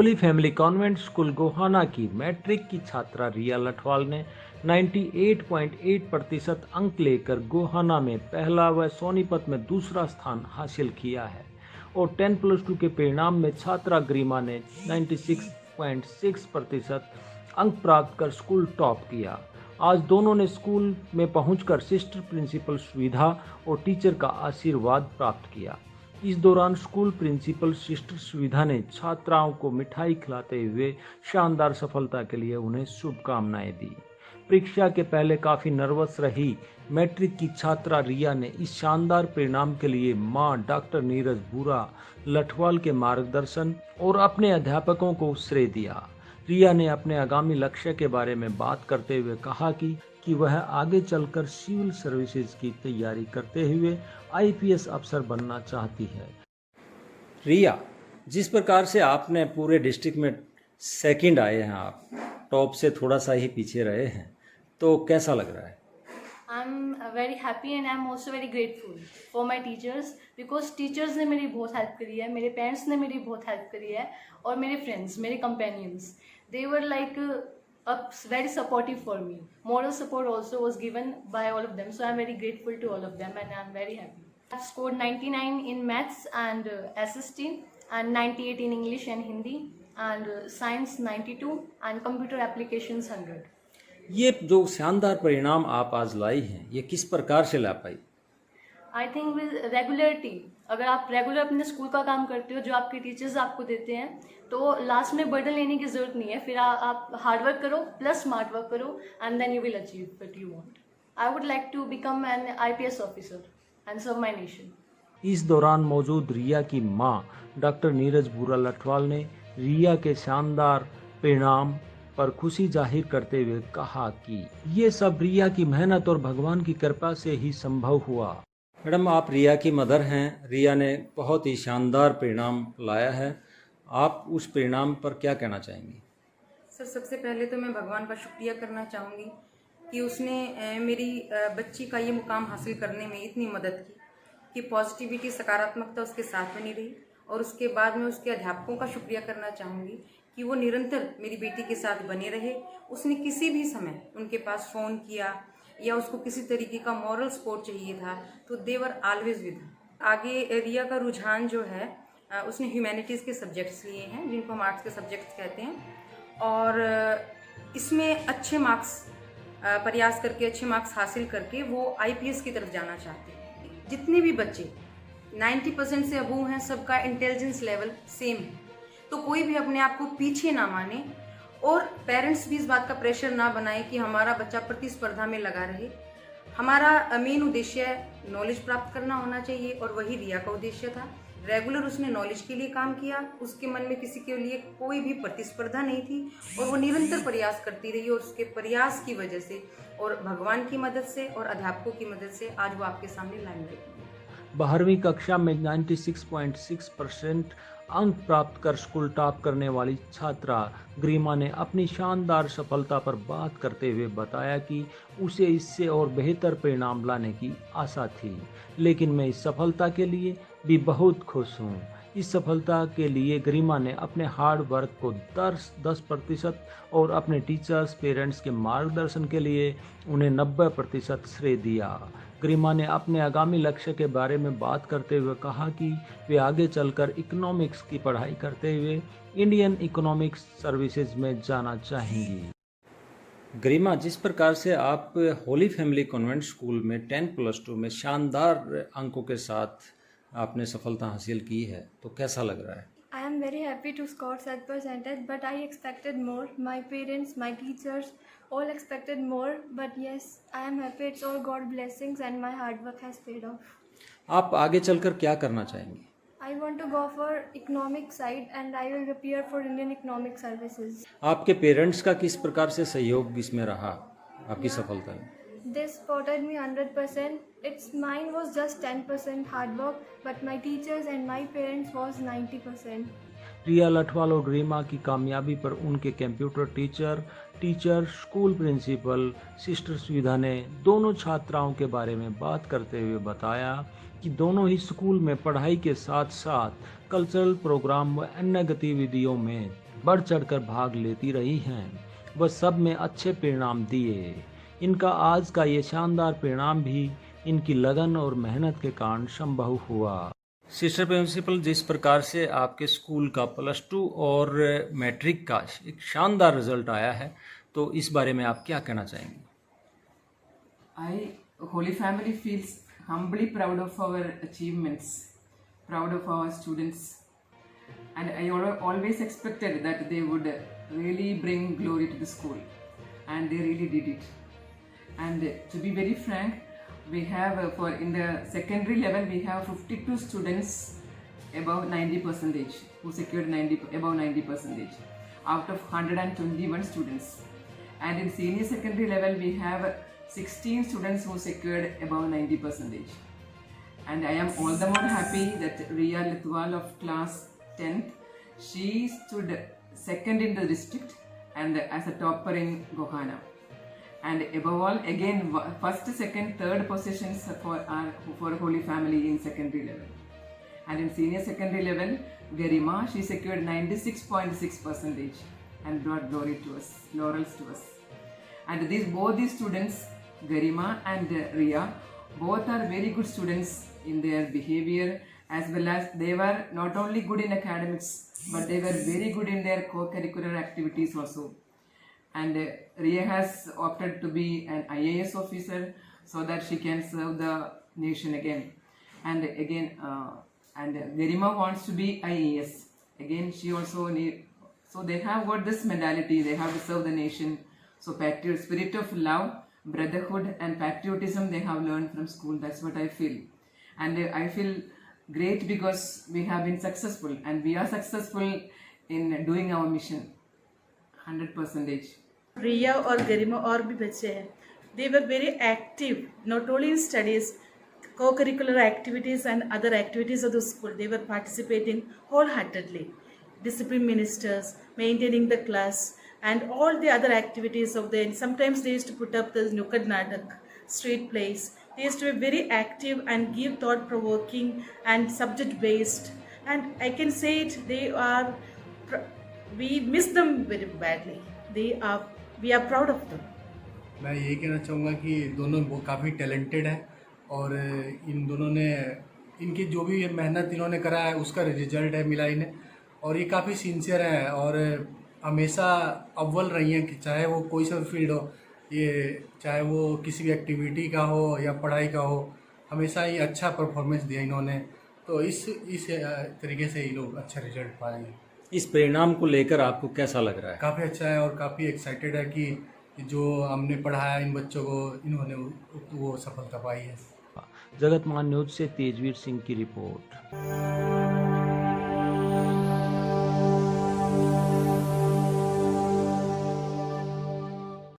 Holi family convent school Gohana की matric की छात्रा रिया लठवाल ने 98.8% अंक लेकर गोहाना में पहला व सोनीपत में दूसरा स्थान हासिल किया है और 10+2 के परिणाम में छात्रा गरिमा ने 96.6% अंक प्राप्त कर स्कूल टॉप किया। आज दोनों ने स्कूल में पहुंचकर सिस्टर प्रिंसिपल सुविधा और टीचर का आशीर्वाद प्राप्त किया। इस दौरान स्कूल प्रिंसिपल सिस्टर सुविधा ने छात्राओं को मिठाई खिलाते हुए शानदार सफलता के लिए उन्हें शुभकामनाएं दी। परीक्षा के पहले काफ़ी नर्वस रही मैट्रिक की छात्रा रिया ने इस शानदार परिणाम के लिए मां डॉक्टर नीरज बुरा लठवाल के मार्गदर्शन और अपने अध्यापकों को श्रेय दिया। रिया ने अपने आगामी लक्ष्य के बारे में बात करते हुए कहा कि वह आगे चलकर सिविल सर्विसेज की तैयारी करते हुए आईपीएस अफसर बनना चाहती है। रिया, जिस प्रकार से आपने पूरे डिस्ट्रिक्ट में सेकंड आए हैं, आप टॉप से थोड़ा सा ही पीछे रहे हैं, तो कैसा लग रहा है? I'm very happy and I'm also very grateful for my teachers because teachers ने मेरी बहुत हेल्प करी है, मेरे पेरेंट्स ने मेरी बहुत हेल्प करी है और मेरे फ्रेंड्स, मेरे companions, they were like very supportive for me. Moral support also was given by all of them, so I'm very grateful to all of them and I'm very happy. I've scored 99 in maths and SST and 98 in English and Hindi and science 92 and computer applications 100. ये जो शानदार परिणाम आप आज लाई हैं, ये किस प्रकार से ला पाई? आई थिंक विद रेगुलरिटी, अगर आप रेगुलर अपने स्कूल का काम करते हो जो आपके टीचर्स आपको देते हैं, तो लास्ट में बर्डन लेने की जरूरत नहीं है। फिर आप हार्ड वर्क करो प्लस स्मार्ट वर्क करो and then you will achieve what you want. I would like to become an IPS officer and serve my nation. इस दौरान मौजूद रिया की मां डॉक्टर नीरज बुरा लठवाल ने रिया के शानदार परिणाम पर खुशी जाहिर करते हुए कहा कि ये सब रिया की मेहनत और भगवान की कृपा से ही संभव हुआ। मैडम, आप रिया की मदर हैं। रिया ने बहुत ही शानदार परिणाम लाया है, आप उस परिणाम पर क्या कहना चाहेंगी? सर, सबसे पहले तो मैं भगवान का शुक्रिया करना चाहूँगी कि उसने मेरी बच्ची का ये मुकाम हासिल करने में इतनी मदद की कि पॉजिटिविटी, सकारात्मकता उसके साथ बनी रही। और उसके बाद मैं उसके अध्यापकों का शुक्रिया करना चाहूँगी कि वो निरंतर मेरी बेटी के साथ बने रहे। उसने किसी भी समय उनके पास फ़ोन किया या उसको किसी तरीके का मॉरल सपोर्ट चाहिए था तो दे वर ऑलवेज विद। आगे रिया का रुझान जो है, उसने ह्यूमैनिटीज़ के सब्जेक्ट्स लिए हैं जिनको हम आर्ट्स के सब्जेक्ट्स कहते हैं, और इसमें अच्छे मार्क्स प्रयास करके अच्छे मार्क्स हासिल करके वो आईपीएस की तरफ जाना चाहते हैं। जितने भी बच्चे 90% से अबव हैं, सबका इंटेलिजेंस लेवल सेम है, तो कोई भी अपने आप को पीछे ना माने और पेरेंट्स भी इस बात का प्रेशर ना बनाए कि हमारा बच्चा प्रतिस्पर्धा में लगा रहे। हमारा मेन उद्देश्य नॉलेज प्राप्त करना होना चाहिए और वही रिया का उद्देश्य था। रेगुलर उसने नॉलेज के लिए काम किया, उसके मन में किसी के लिए कोई भी प्रतिस्पर्धा नहीं थी और वो निरंतर प्रयास करती रही और उसके प्रयास की वजह से और भगवान की मदद से और अध्यापकों की मदद से आज वो आपके सामने लाइमलाइट में। 12वीं कक्षा में 96.6% अंक प्राप्त कर स्कूल टॉप करने वाली छात्रा गरिमा ने अपनी शानदार सफलता पर बात करते हुए बताया कि उसे इससे और बेहतर परिणाम लाने की आशा थी, लेकिन मैं इस सफलता के लिए भी बहुत खुश हूँ। इस सफलता के लिए गरिमा ने अपने हार्ड वर्क को 10% और अपने टीचर्स पेरेंट्स के मार्गदर्शन के लिए उन्हें 90% श्रेय दिया। गरिमा ने अपने आगामी लक्ष्य के बारे में बात करते हुए कहा कि वे आगे चलकर इकोनॉमिक्स की पढ़ाई करते हुए इंडियन इकोनॉमिक्स सर्विसेज में जाना चाहेंगी। गरिमा, जिस प्रकार से आप होली फैमिली कॉन्वेंट स्कूल में 10+2 में शानदार अंकों के साथ आपने सफलता हासिल की है, तो कैसा लग रहा है? I am very happy to score such percentage, but I expected more. My parents, my teachers, all expected more. But yes, I am happy. It's all God blessings, and my hard work has paid off. आप आगे चलकर क्या करना चाहेंगे? I want to go for economic side, and I will appear for Indian Economic Services. आपके parents का किस प्रकार से सहयोग इसमें रहा आपकी सफलता में? They supported me 100%. Mine was just 10% hard work, but my teachers and my parents was 90%. रिया लठवाल और गरिमा की कामयाबी पर उनके computer teacher, school principal, sister Suvidha ने दोनों छात्राओं के बारे में बात करते हुए बताया कि दोनों ही स्कूल में पढ़ाई के साथ साथ कल्चरल प्रोग्राम व अन्य गतिविधियों में बढ़ चढ़कर भाग लेती रही हैं, वह सब में अच्छे परिणाम दिए। इनका आज का ये शानदार परिणाम भी इनकी लगन और मेहनत के कारण संभव हुआ। सिस्टर प्रिंसिपल, जिस प्रकार से आपके स्कूल का +2 और मैट्रिक का एक शानदार रिजल्ट आया है, तो इस बारे में आप क्या कहना चाहेंगे? Holy Family feels humbly proud of our achievements, proud of our students, and I always expected that they would really bring glory to the school, and they really did it. And to be very frank, we have in the secondary level we have 52 students above 90%, who secured above 90% out of 121 students, and in senior secondary level we have 16 students who secured above 90%. And I am all the more happy that Ria Litwal of class 10th, she stood second in the district and as a topper in Gohana. And above all, again, first, second, third positions for Holy Family in secondary level. And in senior secondary level, Garima, she secured 96.6% and brought glory to us, laurels to us. And both these students, Garima and Ria, both are very good students in their behavior, as well as they were not only good in academics, but they were very good in their co-curricular activities also. And Ria has opted to be an IAS officer so that she can serve the nation again. And Garima wants to be IAS. Again, she also so they have got this mentality, they have to serve the nation. So spirit of love, brotherhood and patriotism they have learned from school. That's what I feel. And I feel great because we have been successful and we are successful in doing our mission 100%. रिया और गरिमा और भी बच्चे हैं, they were very active not only in studies, co-curricular activities and other activities of the school. They were participating wholeheartedly, discipline ministers, maintaining the class and all the other activities of the, sometimes they used to put up the Nukkad Natak, street plays. They used to be very active and give thought-provoking and subject-based, and I can say it, we miss them very badly. We are proud of them. मैं यही कहना चाहूँगा कि दोनों काफ़ी talented हैं और इन दोनों ने इनकी जो भी मेहनत इन्होंने करा है उसका रिजल्ट है मिला इन्हें, और ये काफ़ी सिंसियर हैं और हमेशा अव्वल रही हैं कि चाहे वो कोई सा फील्ड हो, ये चाहे वो किसी भी एक्टिविटी का हो या पढ़ाई का हो, हमेशा ये अच्छा परफॉर्मेंस दिया इन्होंने। तो इस तरीके से ये लोग अच्छा रिजल्ट पाएंगे। इस परिणाम को लेकर आपको कैसा लग रहा है? काफ़ी अच्छा है और काफ़ी एक्साइटेड है कि जो हमने पढ़ाया इन बच्चों को, इन्होंने वो सफलता पाई है। जगतमान न्यूज से तेजवीर सिंह की रिपोर्ट।